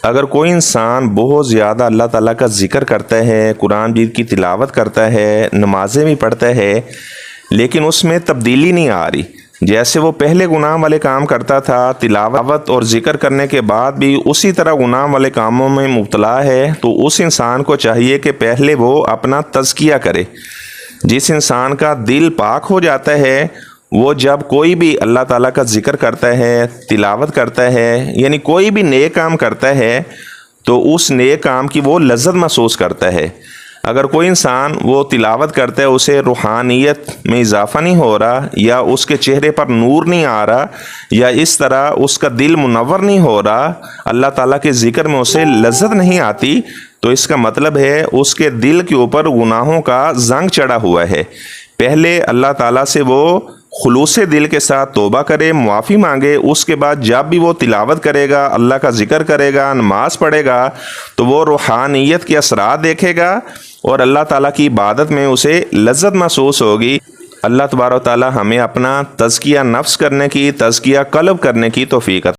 اگر کوئی انسان بہت زیادہ اللہ تعالیٰ کا ذکر کرتا ہے، قرآن مجید کی تلاوت کرتا ہے، نمازیں بھی پڑھتا ہے، لیکن اس میں تبدیلی نہیں آ رہی، جیسے وہ پہلے گناہ والے کام کرتا تھا، تلاوت اور ذکر کرنے کے بعد بھی اسی طرح گناہ والے کاموں میں مبتلا ہے، تو اس انسان کو چاہیے کہ پہلے وہ اپنا تزکیہ کرے۔ جس انسان کا دل پاک ہو جاتا ہے، وہ جب کوئی بھی اللہ تعالیٰ کا ذکر کرتا ہے، تلاوت کرتا ہے، یعنی کوئی بھی نیک کام کرتا ہے، تو اس نیک کام کی وہ لذت محسوس کرتا ہے۔ اگر کوئی انسان وہ تلاوت کرتا ہے، اسے روحانیت میں اضافہ نہیں ہو رہا، یا اس کے چہرے پر نور نہیں آ رہا، یا اس طرح اس کا دل منور نہیں ہو رہا، اللہ تعالیٰ کے ذکر میں اسے لذت نہیں آتی، تو اس کا مطلب ہے اس کے دل کے اوپر گناہوں کا زنگ چڑھا ہوا ہے۔ پہلے اللہ تعالیٰ سے وہ خلوص دل کے ساتھ توبہ کرے، معافی مانگے، اس کے بعد جب بھی وہ تلاوت کرے گا، اللہ کا ذکر کرے گا، نماز پڑھے گا، تو وہ روحانیت کے اثرات دیکھے گا اور اللہ تعالیٰ کی عبادت میں اسے لذت محسوس ہوگی۔ اللہ تبارک و تعالیٰ ہمیں اپنا تزکیہ نفس کرنے کی، تزکیہ قلب کرنے کی توفیق عطا